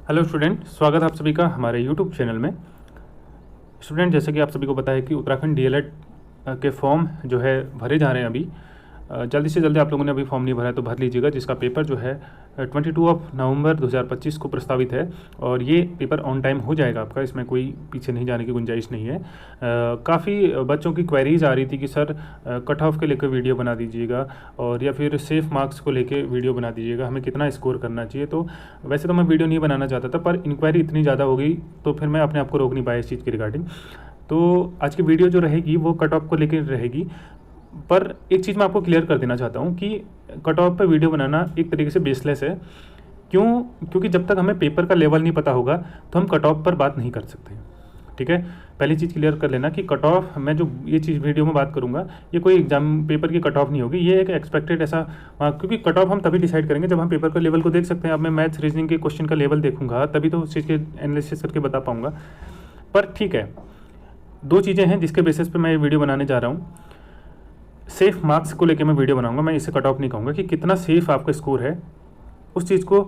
Hello student, स्वागत है आप सभी का हमारे यूट्यूब चैनल में। स्टूडेंट, जैसे कि आप सभी को पता है कि उत्तराखंड डीएलएड के फॉर्म जो है भरे जा रहे हैं अभी। जल्दी से जल्दी आप लोगों ने अभी फॉर्म नहीं भरा है तो भर लीजिएगा, जिसका पेपर जो है 22 नवंबर 2025 को प्रस्तावित है और ये पेपर ऑन टाइम हो जाएगा आपका। इसमें कोई पीछे नहीं जाने की गुंजाइश नहीं है। काफ़ी बच्चों की क्वेरीज आ रही थी कि सर कट ऑफ के लेकर वीडियो बना दीजिएगा और या फिर सेफ मार्क्स को लेकर वीडियो बना दीजिएगा, हमें कितना स्कोर करना चाहिए। तो वैसे तो मैं वीडियो नहीं बनाना चाहता था, पर इंक्वायरी इतनी ज़्यादा हो गई तो फिर मैं अपने आप को रोक नहीं पाया इस चीज़ के रिगार्डिंग। तो आज की वीडियो जो रहेगी वो कट ऑफ को लेकर रहेगी। पर एक चीज़ मैं आपको क्लियर कर देना चाहता हूँ कि कट ऑफ पर वीडियो बनाना एक तरीके से बेसलेस है। क्योंकि जब तक हमें पेपर का लेवल नहीं पता होगा तो हम कट ऑफ पर बात नहीं कर सकते। ठीक है, पहली चीज़ क्लियर कर लेना कि कट ऑफ, मैं जो ये चीज़ वीडियो में बात करूँगा ये कोई एग्जाम पेपर की कट ऑफ नहीं होगी, ये एक एक्सपेक्टेड ऐसा। क्योंकि कट ऑफ हम तभी डिसाइड करेंगे जब हम पेपर का लेवल को देख सकते हैं। अब मैं मैथ्स रीजनिंग के क्वेश्चन का लेवल देखूंगा तभी तो उस चीज़ के एनालिसिस करके बता पाऊँगा। पर ठीक है, दो चीज़ें हैं जिसके बेसिस पे मैं ये वीडियो बनाने जा रहा हूँ। सेफ मार्क्स को लेके मैं वीडियो बनाऊंगा, मैं इसे कट ऑफ नहीं कहूँगा कि कितना सेफ आपका स्कोर है, उस चीज़ को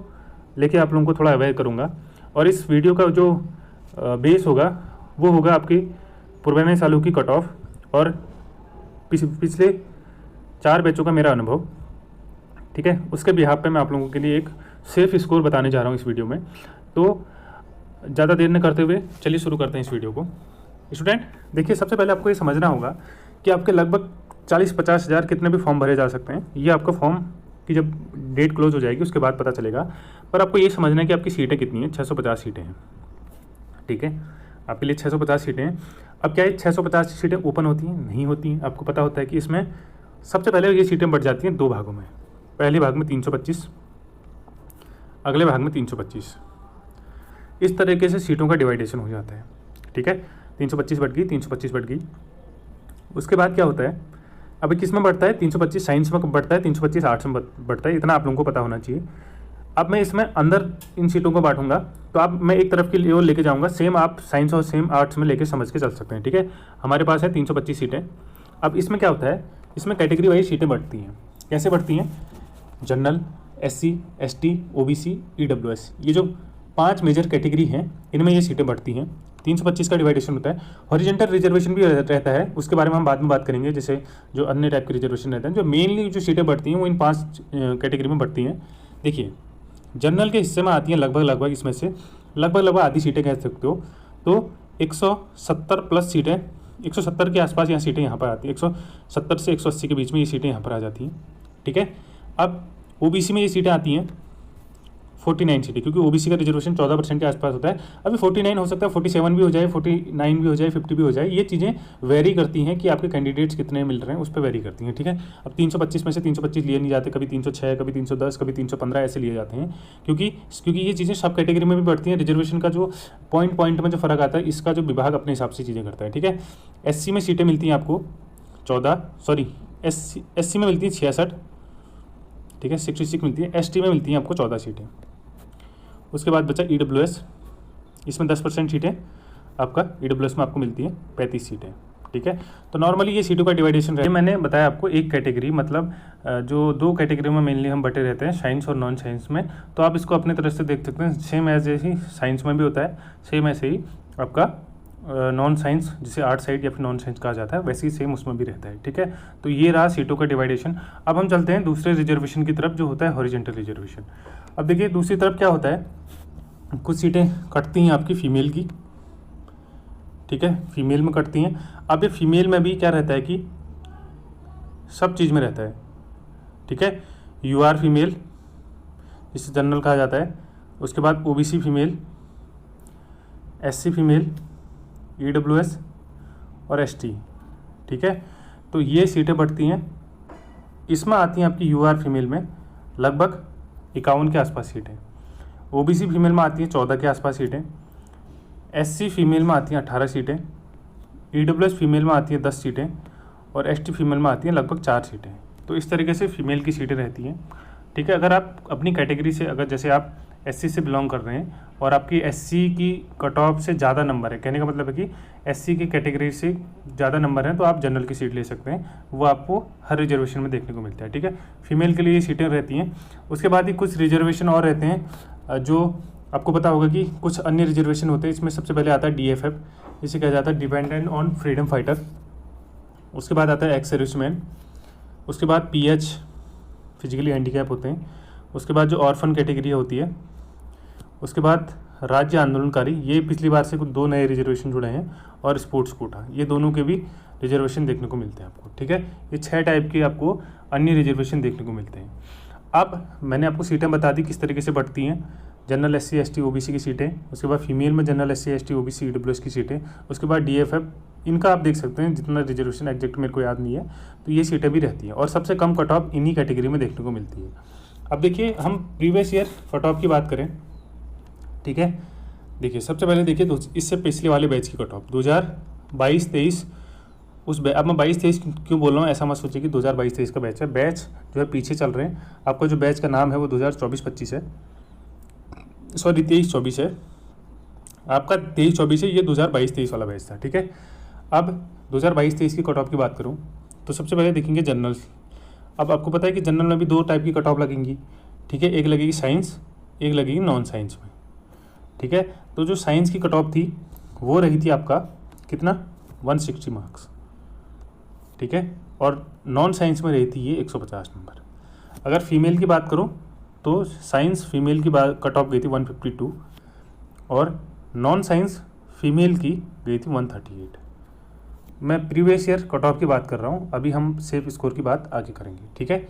लेके आप लोगों को थोड़ा अवेयर करूँगा। और इस वीडियो का जो बेस होगा वो होगा आपकी पुराने सालों की कट ऑफ और पिछले 4 बैचों का मेरा अनुभव। ठीक है, उसके बिहाफ पे मैं आप लोगों के लिए एक सेफ स्कोर बताने जा रहा हूँ इस वीडियो में। तो ज़्यादा देर न करते हुए चलिए शुरू करते हैं इस वीडियो को। स्टूडेंट देखिए, सबसे पहले आपको ये समझना होगा कि आपके लगभग 40-50 हज़ार कितने भी फॉर्म भरे जा सकते हैं। ये आपका फॉर्म की जब डेट क्लोज हो जाएगी उसके बाद पता चलेगा। पर आपको ये समझना है कि आपकी सीटें कितनी हैं। 650 सीटें हैं। ठीक है, आपके लिए 650 सीटें हैं। अब क्या है, 650 सीटें ओपन होती हैं? नहीं होती हैं। आपको पता होता है कि इसमें सबसे पहले ये सीटें बढ़ जाती हैं 2 भागों में। पहले भाग में 325, अगले भाग में 325। इस तरीके से सीटों का डिवाइडेशन हो जाता है। ठीक है, 325 बढ़ गई, 325 बढ़ गई। उसके बाद क्या होता है, अभी किस में बढ़ता है? 325 साइंस में बढ़ता है, 325 आर्ट्स में बढ़ता है। इतना आप लोगों को पता होना चाहिए। अब मैं इसमें अंदर इन सीटों को बांटूंगा, तो अब मैं एक तरफ की लेवल लेके जाऊंगा। सेम आप साइंस और सेम आर्ट्स में लेके समझ के चल सकते हैं। ठीक है, हमारे पास है 325 सीटें। अब इसमें क्या होता है, इसमें कैटेगरी वाइज सीटें बढ़ती हैं। कैसे बढ़ती हैं? General, SC, ST, OBC, EWS, ये जो 5 मेजर कैटेगरी हैं इनमें ये सीटें बढ़ती हैं। 325 का डिवाइडेशन होता है। हॉरिजेंटल रिजर्वेशन भी रहता है, उसके बारे में हम बाद में बात करेंगे। जैसे जो अन्य टाइप के रिजर्वेशन रहते हैं, जो मेनली जो सीटें बढ़ती हैं वो इन 5 कैटेगरी में बढ़ती हैं। देखिए, जनरल के हिस्से में आती हैं लगभग इसमें से लगभग आधी सीटें कह सकते हो। तो 170 प्लस सीटें, 170 के आसपास यहाँ सीटें यहाँ पर आती हैं। 170 से 180 के बीच में ये सीटें यहाँ पर आ जाती हैं। ठीक है, अब OBC में ये सीटें आती हैं 49 सीटें, क्योंकि OBC का रिजर्वेशन 14% के आसपास होता है। अभी 49 हो सकता है, 47 भी हो जाए, 49 भी हो जाए, 50 भी हो जाए। ये चीज़ें वेरी करती हैं कि आपके कैंडिडेट्स कितने मिल रहे हैं, उस पर वेरी करती हैं। ठीक है, अब 325 में से 325 लिए नहीं जाते, कभी 306, कभी 310, कभी 315 ऐसे लिए जाते हैं, क्योंकि ये चीज़ें सब कैटेगरी में भी बढ़ती हैं। रिजर्वेशन का जो पॉइंट में जो फर्क आता है, इसका जो विभाग अपने हिसाब से चीज़ें करता है। ठीक है, SC में सीटें मिलती हैं आपको 14, सॉरी SC में मिलती हैं 66। ठीक है, 66 मिलती है। ST में मिलती हैं आपको 14 सीटें। उसके बाद बचा EWS, इसमें 10% सीटें आपका EWS में आपको मिलती है 35 सीटें। ठीक है, तो नॉर्मली ये सीटों का डिवाइडेशन है। मैंने बताया आपको एक कैटेगरी, मतलब जो 2 कैटेगरी में मेनली हम बटे रहते हैं, साइंस और नॉन साइंस में। तो आप इसको अपने तरफ से देख सकते हैं। सेम एज ही साइंस में भी होता है, सेम ऐसे ही आपका नॉन साइंस, जिसे आर्ट साइड या फिर नॉन साइंस कहा जाता है, वैसे ही सेम उसमें भी रहता है। ठीक है, तो ये रहा सीटों का डिवाइडेशन। अब हम चलते हैं दूसरे रिजर्वेशन की तरफ, जो होता है हॉरिजेंटल रिजर्वेशन। अब देखिए, दूसरी तरफ क्या होता है, कुछ सीटें कटती हैं आपकी फीमेल की। ठीक है, फीमेल में कटती हैं। अब ये फीमेल में भी क्या रहता है कि सब चीज़ में रहता है। ठीक है, UR फीमेल, जिसे जनरल कहा जाता है। उसके बाद OBC female, SC female, EWS और ST। ठीक है, तो ये सीटें बढ़ती हैं। इसमें आती हैं आपकी UR फीमेल में लगभग 51 के आसपास सीटें। OBC फीमेल में आती हैं 14 के आसपास सीटें। SC फीमेल में आती हैं 18 सीटें। EWS फीमेल में आती हैं 10 सीटें और ST फीमेल में आती हैं लगभग 4 सीटें। तो इस तरीके से फीमेल की सीटें रहती हैं। ठीक है, अगर आप अपनी कैटेगरी से, अगर जैसे आप SC से बिलोंग कर रहे हैं और आपकी SC की कट ऑफ से ज़्यादा नंबर है, कहने का मतलब है कि SC की कैटेगरी से ज़्यादा नंबर हैं, तो आप जनरल की सीट ले सकते हैं। वो आपको हर रिजर्वेशन में देखने को मिलता है। ठीक है, फीमेल के लिए ये सीटें रहती हैं। उसके बाद ही कुछ रिजर्वेशन और रहते हैं जो आपको पता होगा कि कुछ अन्य रिजर्वेशन होते हैं। इसमें सबसे पहले आता है DFF, इसे कहा जाता है डिपेंडेंट ऑन फ्रीडम फाइटर। उसके बाद आता है एक्स सर्विसमैन। उसके बाद PH, फिजिकली हैंडीकैप होते हैं। उसके बाद जो ऑर्फन कैटेगरी होती है। उसके बाद राज्य आंदोलनकारी, ये पिछली बार से कुछ 2 नए रिजर्वेशन जुड़े हैं। और स्पोर्ट्स कोटा, ये दोनों के भी रिजर्वेशन देखने को मिलते हैं आपको, ठीक है। ये 6 टाइप के आपको अन्य रिजर्वेशन देखने को मिलते हैं। अब मैंने आपको सीटें बता दी किस तरीके से बढ़ती हैं। जनरल SC ST OBC की सीटें, उसके बाद फीमेल में general SC ST OBC EWS की सीटें, उसके बाद DFF, इनका आप देख सकते हैं जितना रिजर्वेशन एग्जैक्ट मेरे को याद नहीं है, तो ये सीटें भी रहती हैं। और सबसे कम कट ऑफ इन्हीं कैटेगरी में देखने को मिलती है। अब देखिए हम प्रीवियस ईयर कट ऑफ की बात करें, ठीक है। देखिए सबसे पहले देखिए इससे पिछले वाले बैच की कट ऑफ 2022-23 उस अब मैं 22-23 क्यों बोल रहा हूँ, ऐसा मत सोचिए कि 2022-23 का बैच है। बैच जो है पीछे चल रहे हैं। आपका जो बैच का नाम है वो 2024-25 है, सॉरी 23-24 है। आपका 23-24 है, ये 2022-23 वाला बैच था, ठीक है। अब 2022-23 की कट ऑफ की बात करूँ तो सबसे पहले देखेंगे जनरल। अब आपको पता है कि जनरल में भी 2 टाइप की कट ऑफ लगेंगी, ठीक है। एक लगेगी साइंस, एक लगेगी नॉन साइंस में, ठीक है। तो जो साइंस की कट ऑफ थी वो रही थी आपका कितना, 160 मार्क्स, ठीक है। और नॉन साइंस में रही थी ये 150 नंबर। अगर फीमेल की बात करूँ तो साइंस फीमेल की बात कट ऑफ गई थी 152 और नॉन साइंस फीमेल की गई थी 138। मैं प्रीवियस ईयर कट ऑफ की बात कर रहा हूँ, अभी हम सेफ स्कोर की बात आगे करेंगे, ठीक है।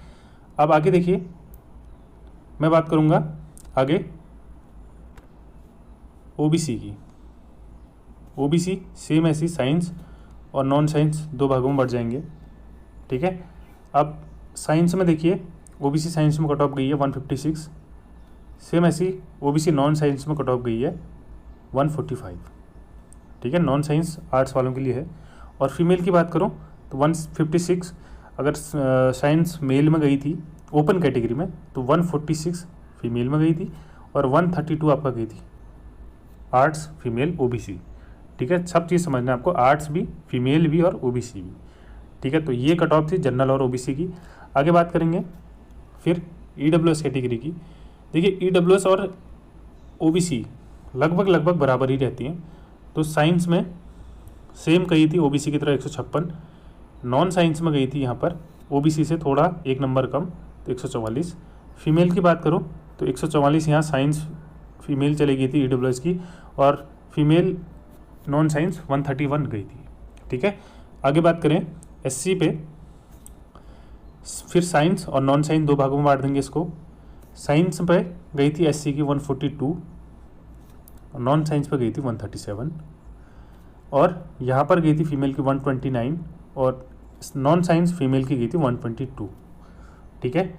अब आगे देखिए, मैं बात करूँगा आगे OBC की। OBC सेम ऐसी साइंस और नॉन साइंस 2 भागों में बढ़ जाएंगे, ठीक है। अब साइंस में देखिए OBC साइंस में कट ऑफ गई है 156, सेम ऐसी OBC नॉन साइंस में कट ऑफ गई है 145, ठीक है। नॉन साइंस आर्ट्स वालों के लिए है। और फीमेल की बात करूँ तो 156 अगर साइंस मेल में गई थी ओपन कैटेगरी में तो 146 फीमेल में गई थी और 132 आपका गई थी आर्ट्स फीमेल OBC, ठीक है। सब चीज़ समझना है आपको, आर्ट्स भी, फीमेल भी और OBC भी, ठीक है। तो ये कट ऑफ थी जनरल और OBC की। आगे बात करेंगे फिर EWS कैटेगरी की। देखिए EWS और OBC लगभग बराबर ही रहती हैं। तो साइंस में सेम गई थी OBC की तरह 156, नॉन साइंस में गई थी यहाँ पर OBC से थोड़ा 1 नंबर कम तो 144। फीमेल की बात करूँ तो 144 यहाँ साइंस फीमेल चली गई थी EWS की, और फीमेल नॉन साइंस 131 गई थी, ठीक है। आगे बात करें SC पे, फिर साइंस और नॉन साइंस 2 भागों में बांट देंगे इसको। साइंस पे गई थी SC की 142 और नॉन साइंस पे गई थी 137, और यहाँ पर गई थी फीमेल की 129 और नॉन साइंस फीमेल की गई थी 122, ठीक है।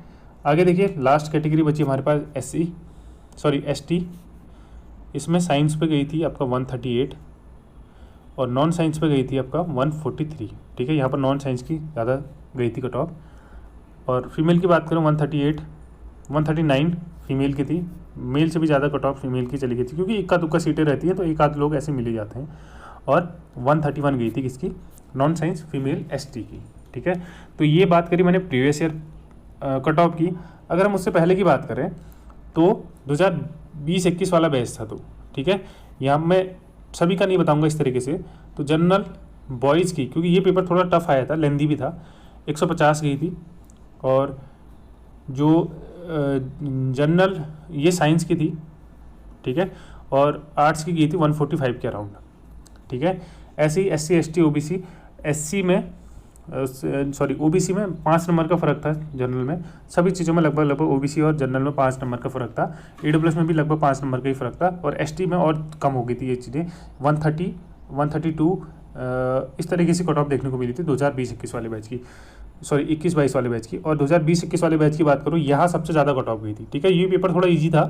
आगे देखिए लास्ट कैटेगरी बची हमारे पास ST। इसमें साइंस पे गई थी आपका 138 और नॉन साइंस पे गई थी आपका 143, ठीक है। यहाँ पर नॉन साइंस की ज़्यादा गई थी कट ऑफ। और फीमेल की बात करूँ 139 फीमेल की थी, मेल से भी ज़्यादा कट ऑफ फीमेल की चली गई थी, क्योंकि इक्का दुक्का सीटें रहती हैं तो एक आध लोग ऐसे मिले जाते हैं। और 131 गई थी किसकी, नॉन साइंस फीमेल ST की, ठीक है। तो ये बात करी मैंने प्रीवियस ईयर कट ऑफ की। अगर हम उससे पहले की बात करें तो 2020-21 वाला बैच था, तो ठीक है। यहाँ मैं सभी का नहीं बताऊंगा इस तरीके से। तो जनरल बॉयज़ की, क्योंकि ये पेपर थोड़ा टफ आया था, लेंदी भी था, 150 गई थी। और जो जनरल ये साइंस की थी, ठीक है, और आर्ट्स की गई थी 145 के अराउंड, ठीक है। ऐसे ही SC ST OBC, SC में OBC में 5 नंबर का फ़र्क था। जनरल में सभी चीज़ों में लगभग OBC और जनरल में 5 नंबर का फ़र्क था। EWS में भी लगभग 5 नंबर का ही फ़र्क था। और ST में और कम हो गई थी ये चीज़ें, 130 132 इस तरीके से कट ऑफ देखने को मिली थी 2020-21 वाले बैच की, सॉरी 21-22 वाले बैच की। और 2020-21 वाले बैच की बात करूँ, यहाँ सबसे ज़्यादा कट ऑफ गई थी, ठीक है। ये पेपर थोड़ा ईजी था,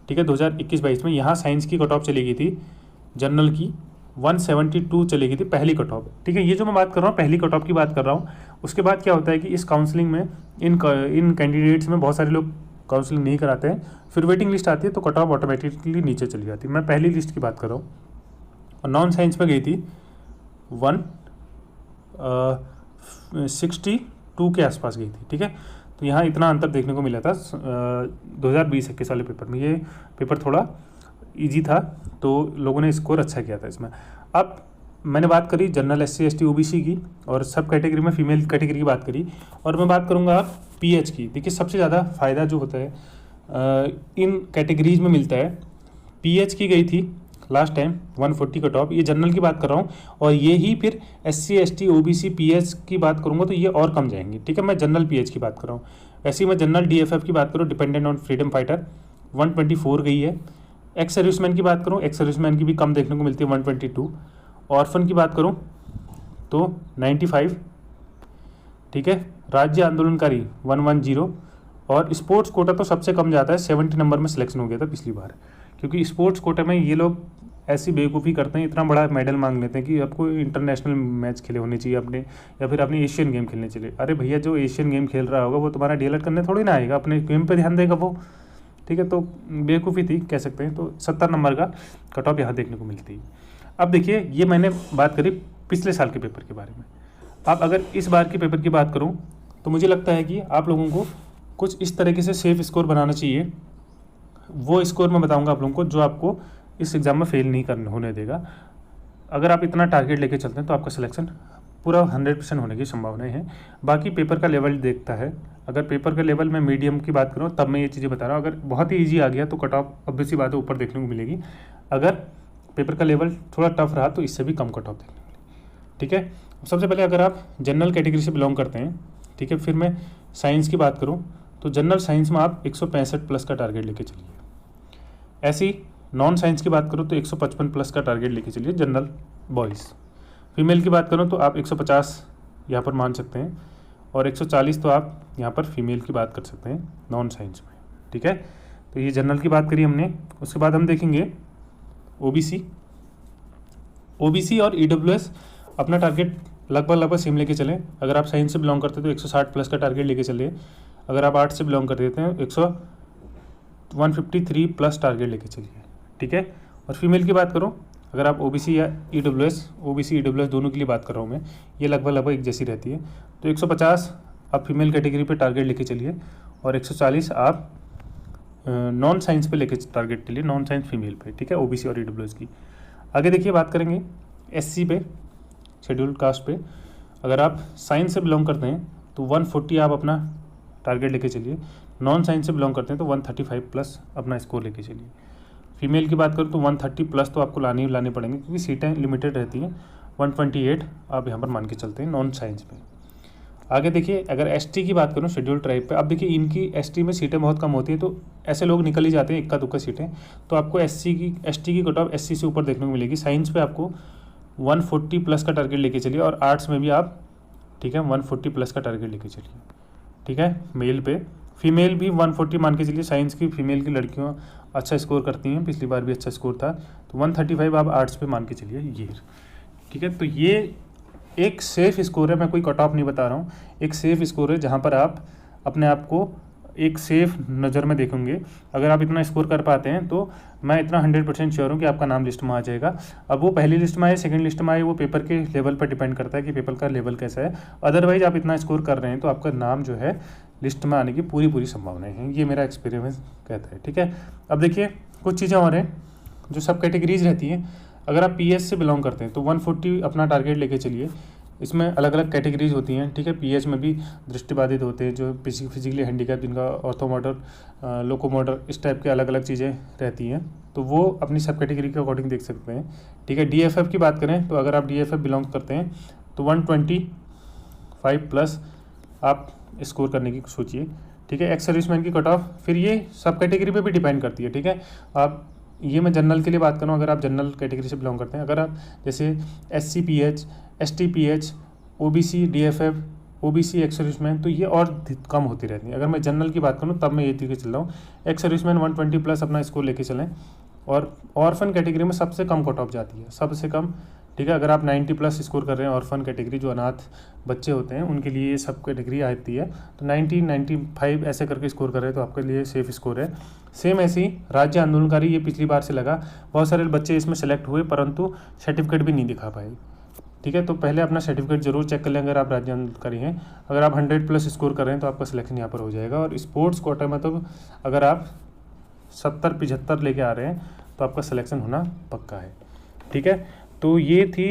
ठीक है। 2021-22 में यहाँ साइंस की कट ऑफ चली गई थी जनरल की 172 चली गई थी पहली कट ऑफ, ठीक है। ये जो मैं बात कर रहा हूँ पहली कट ऑफ की बात कर रहा हूँ। उसके बाद क्या होता है कि इस काउंसलिंग में इन कैंडिडेट्स में बहुत सारे लोग काउंसलिंग नहीं कराते हैं, फिर वेटिंग लिस्ट आती है तो कट ऑफ ऑटोमेटिकली नीचे चली जाती है। मैं पहली लिस्ट की बात कर रहा हूँ। और नॉन साइंस में गई थी 162 के आसपास गई थी, ठीक है। तो यहाँ इतना अंतर देखने को मिला था 2020-21 वाले पेपर में। ये पेपर थोड़ा ईजी था, तो लोगों ने स्कोर अच्छा किया था इसमें। अब मैंने बात करी जनरल SC ST OBC की, और सब कैटेगरी में फीमेल कैटेगरी की बात करी, और मैं बात करूँगा PH की। देखिए सबसे ज़्यादा फ़ायदा जो होता है इन कैटेगरीज में मिलता है। PH की गई थी लास्ट टाइम 140 कट ऑफ, ये जनरल की बात कर रहा हूँ, और ये ही फिर SC ST OBC PH की बात करूँगा तो ये और कम जाएंगी, ठीक है। मैं जनरल PH की बात कर रहा हूँ। ऐसे ही मैं जनरल DFF की बात करूँ, डिपेंडेंट ऑन फ्रीडम फाइटर, 124 गई है। एक्स सर्विसमैन की बात करूँ, एक्स सर्विसमैन की भी कम देखने को मिलती है, 122। ऑर्फन की बात करूँ तो 95, ठीक है। राज्य आंदोलनकारी 110, और स्पोर्ट्स कोटा तो सबसे कम जाता है, 70 नंबर में सिलेक्शन हो गया था पिछली बार, क्योंकि स्पोर्ट्स कोटा में ये लोग ऐसी बेवकूफ़ी करते हैं, इतना बड़ा मेडल मांग लेते हैं कि आपको इंटरनेशनल मैच खेले होने चाहिए अपने, या फिर अपने एशियन गेम खेलने चाहिए। अरे भैया, जो एशियन गेम खेल रहा होगा वो तुम्हारा DLED करने थोड़ी ना आएगा, अपने गेम पे ध्यान देगा वो, ठीक है। तो बेवकूफ़ी थी कह सकते हैं। तो 70 नंबर का कट ऑफ यहाँ देखने को मिलती है। अब देखिए, ये मैंने बात करी पिछले साल के पेपर के बारे में। अब अगर इस बार के पेपर की बात करूँ तो मुझे लगता है कि आप लोगों को कुछ इस तरीके से सेफ स्कोर बनाना चाहिए। वो स्कोर मैं बताऊंगा आप लोगों को जो आपको इस एग्ज़ाम में फेल नहीं करने होने देगा। अगर आप इतना टारगेट लेके चलते हैं तो आपका सिलेक्शन पूरा 100% होने की संभावनाएं हैं। बाकी पेपर का लेवल देखता है। अगर पेपर का लेवल में मीडियम की बात करूँ तब मैं ये चीज़ें बता रहा हूँ। अगर बहुत ही ईजी आ गया तो कट ऑफ ऑब्वियस सी बात है ऊपर देखने को मिलेगी। अगर पेपर का लेवल थोड़ा टफ रहा तो इससे भी कम कट ऑफ देखने को मिलेगी, ठीक है। सबसे पहले अगर आप जनरल कैटेगरी से बिलोंग करते हैं, ठीक है, फिर मैं साइंस की बात करूँ तो जनरल साइंस में आप 165 प्लस का टारगेट लेके चलिए। ऐसी नॉन साइंस की बात करूँ तो 155 प्लस का टारगेट लेके चलिए जनरल बॉयज़। फीमेल की बात करूँ तो आप 150 यहाँ पर मान सकते हैं, और 140 तो आप यहाँ पर फीमेल की बात कर सकते हैं नॉन साइंस में, ठीक है। तो ये जनरल की बात करी हमने। उसके बाद हम देखेंगे ओबीसी और EWS अपना टारगेट लगभग सेम लेके चलें। अगर आप साइंस से बिलोंग करते हैं तो 160 प्लस का टारगेट लेके चलिए। अगर आप आर्ट्स से बिलोंग कर देते हैं 153 प्लस टारगेट लेके चलिए, ठीक है। और फीमेल की बात करूँ, अगर आप OBC या EWS दोनों के लिए बात कर रहा हूँ मैं, ये लगभग एक जैसी रहती है। तो 150 आप फीमेल कैटेगरी पे टारगेट लेके चलिए, और 140 आप नॉन साइंस पे लेके टारगेट चलिए, नॉन साइंस फीमेल पे, ठीक है, OBC और EWS की। आगे देखिए, बात करेंगे SC पे, शेड्यूल्ड कास्ट पे। अगर आप साइंस से बिलोंग करते हैं तो 140 आप अपना टारगेट लेके चलिए। नॉन साइंस से बिलोंग करते हैं तो 135 प्लस अपना स्कोर लेके चलिए। फीमेल की बात करूँ तो 130 प्लस तो आपको लाने पड़ेंगे, क्योंकि सीटें लिमिटेड रहती हैं। 128 आप यहाँ पर मान के चलते हैं नॉन साइंस पे। आगे देखिए, अगर ST की बात करूँ, शेड्यूल्ड ट्राइब पे, अब देखिए इनकी ST में सीटें बहुत कम होती हैं, तो ऐसे लोग निकल ही जाते हैं, इक्का दुक्का सीटें। तो आपको ST की कट ऑफ SC से ऊपर देखने को मिलेगी। साइंस पे आपको 140 प्लस का टारगेट लेके चलिए, और आर्ट्स में भी आप, ठीक है, 140 प्लस का टारगेट लेके चलिए, ठीक है, मेल पे। फीमेल भी 140 मान के चलिए। साइंस की फीमेल की लड़कियां अच्छा स्कोर करती हैं, पिछली बार भी अच्छा स्कोर था, तो 135 आप आर्ट्स पे मान के चलिए ये, ठीक है। तो ये एक सेफ़ स्कोर है, मैं कोई कट ऑफ नहीं बता रहा हूँ, एक सेफ़ स्कोर है जहाँ पर आप अपने आप को एक सेफ नज़र में देखेंगे। अगर आप इतना स्कोर कर पाते हैं तो मैं इतना 100% श्योर हूँ कि आपका नाम लिस्ट में आ जाएगा। अब वो पहली लिस्ट में आए, सेकंड लिस्ट में आए, वो पेपर के लेवल पर डिपेंड करता है कि पेपर का लेवल कैसा है। अदरवाइज आप इतना स्कोर कर रहे हैं तो आपका नाम जो है लिस्ट में आने की पूरी संभावनाएं हैं, ये मेरा एक्सपीरियंस कहता है, ठीक है। अब देखिए कुछ चीज़ें और हैं जो सब कैटेगरीज रहती हैं। अगर आप PS से बिलोंग करते हैं तो 140 अपना टारगेट लेके चलिए। इसमें अलग अलग कैटेगरीज होती हैं, ठीक है। PS में भी दृष्टिबाधित होते हैं, जो फिजिकली हैंडीकैप, जिनका ऑर्थोमोटर, लोकोमोटर, इस टाइप के अलग अलग चीज़ें रहती हैं, तो वो अपनी सब कैटेगरी के अकॉर्डिंग देख सकते हैं, ठीक है। DFF की बात करें तो अगर आप DFF बिलोंग करते हैं तो 125 प्लस आप स्कोर करने की सोचिए, ठीक है। एक्स सर्विसमैन की कट ऑफ फिर ये सब कैटेगरी पे भी डिपेंड करती है, ठीक है। आप ये मैं जनरल के लिए बात करूँ, अगर आप जनरल कैटेगरी से बिलोंग करते हैं, अगर आप जैसे SC PH, ST PH, OBC DFF, OBC ex serviceman, तो ये और कम होती रहती है। अगर मैं जनरल की बात करूँ तब मैं ये तरीके चल रहा हूँ, एक्स सर्विसमैन 120 प्लस अपना स्कोर लेके चलें। और ऑर्फन कैटेगरी में सबसे कम कट ऑफ जाती है, सबसे कम, ठीक है। अगर आप 90 प्लस स्कोर कर रहे हैं, ऑर्फन कैटेगरी जो अनाथ बच्चे होते हैं उनके लिए ये सब कैटेगरी आती है, तो 90 95 ऐसे करके स्कोर कर रहे हैं तो आपके लिए सेफ स्कोर है। सेम ऐसे ही राज्य आंदोलनकारी, ये पिछली बार से लगा, बहुत सारे बच्चे इसमें सेलेक्ट हुए परंतु सर्टिफिकेट भी नहीं दिखा पाए, ठीक है। तो पहले अपना सर्टिफिकेट जरूर चेक कर लें अगर आप राज्य आंदोलनकारी हैं। अगर आप 100 प्लस स्कोर कर रहे हैं तो आपका सिलेक्शन यहाँ पर हो जाएगा। और स्पोर्ट्स कोटा में तो अगर आप 70-75 लेके आ रहे हैं तो आपका सिलेक्शन होना पक्का है। ठीक है, तो ये थी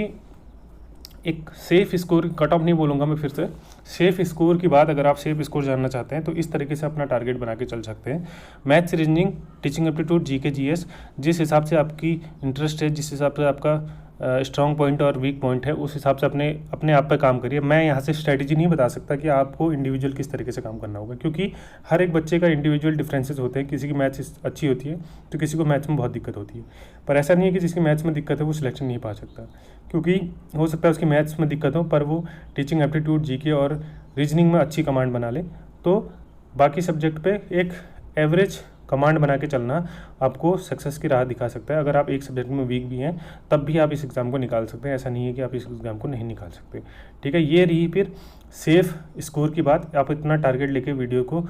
एक सेफ़ स्कोर, कट ऑफ नहीं बोलूँगा मैं फिर से, सेफ़ स्कोर की बात। अगर आप सेफ़ स्कोर जानना चाहते हैं तो इस तरीके से अपना टारगेट बना के चल सकते हैं। Maths, reasoning, teaching aptitude, GK, GS, जिस हिसाब से आपकी इंटरेस्ट है, जिस हिसाब से आपका स्ट्रॉन्ग पॉइंट और वीक पॉइंट है, उस हिसाब से अपने आप पे काम करिए। मैं यहाँ से स्ट्रैटेजी नहीं बता सकता कि आपको इंडिविजुअल किस तरीके से काम करना होगा, क्योंकि हर एक बच्चे का इंडिविजुअल डिफरेंसेस होते हैं। किसी की मैथ्स अच्छी होती है तो किसी को मैथ्स में बहुत दिक्कत होती है। पर ऐसा नहीं है कि जिसकी मैथ्स में दिक्कत है वो सिलेक्शन नहीं पा सकता, क्योंकि हो सकता है उसकी मैथ्स में दिक्कत हो पर वो टीचिंग एप्टीट्यूड, जीके और रीजनिंग में अच्छी कमांड बना ले। तो बाकी सब्जेक्ट पे एक एवरेज कमांड बना के चलना आपको सक्सेस की राह दिखा सकता है। अगर आप एक सब्जेक्ट में वीक भी हैं तब भी आप इस एग्ज़ाम को निकाल सकते हैं। ऐसा नहीं है कि आप इस एग्ज़ाम को नहीं निकाल सकते। ठीक है, ये रही फिर सेफ़ स्कोर की बात। आप इतना टारगेट लेके वीडियो को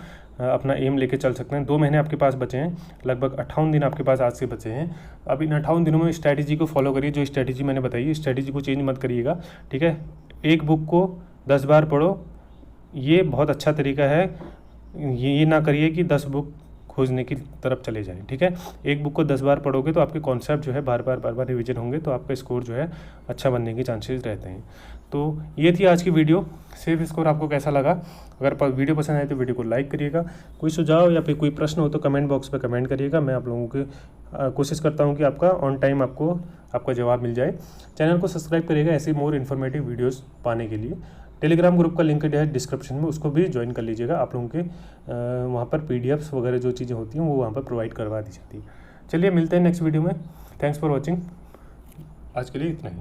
अपना एम लेके चल सकते हैं। 2 महीने आपके पास बचे हैं, लगभग 58 दिन आपके पास आज से बचे हैं। अब इन 58 दिनों में स्ट्रैटेजी को फॉलो करिए, जो स्ट्रैटेजी मैंने बताई, स्ट्रैटेजी को चेंज मत करिएगा। ठीक है, एक बुक को 10 बार पढ़ो, ये बहुत अच्छा तरीका है। ये ना करिए कि 10 बुक खोजने की तरफ चले जाएं। ठीक है, एक बुक को 10 बार पढ़ोगे तो आपके कॉन्सेप्ट जो है बार बार रिवीजन होंगे, तो आपका स्कोर जो है अच्छा बनने के चांसेस रहते हैं। तो ये थी आज की वीडियो। सेफ स्कोर आपको कैसा लगा? अगर वीडियो पसंद आए तो वीडियो को लाइक करिएगा। कोई सुझाव या फिर कोई प्रश्न हो तो कमेंट बॉक्स में कमेंट करिएगा। मैं आप लोगों की कोशिश करता हूँ कि आपका ऑन टाइम आपका जवाब मिल जाए। चैनल को सब्सक्राइब करिएगा ऐसे मोर इन्फॉर्मेटिव वीडियोज़ पाने के लिए। टेलीग्राम ग्रुप का लिंक है डिस्क्रिप्शन में, उसको भी ज्वाइन कर लीजिएगा। आप लोगों के वहाँ पर पीडीएफ्स वगैरह जो चीज़ें होती हैं वो वहाँ पर प्रोवाइड करवा दी जाती है। चलिए मिलते हैं नेक्स्ट वीडियो में। Thanks for watching. आज के लिए इतना ही।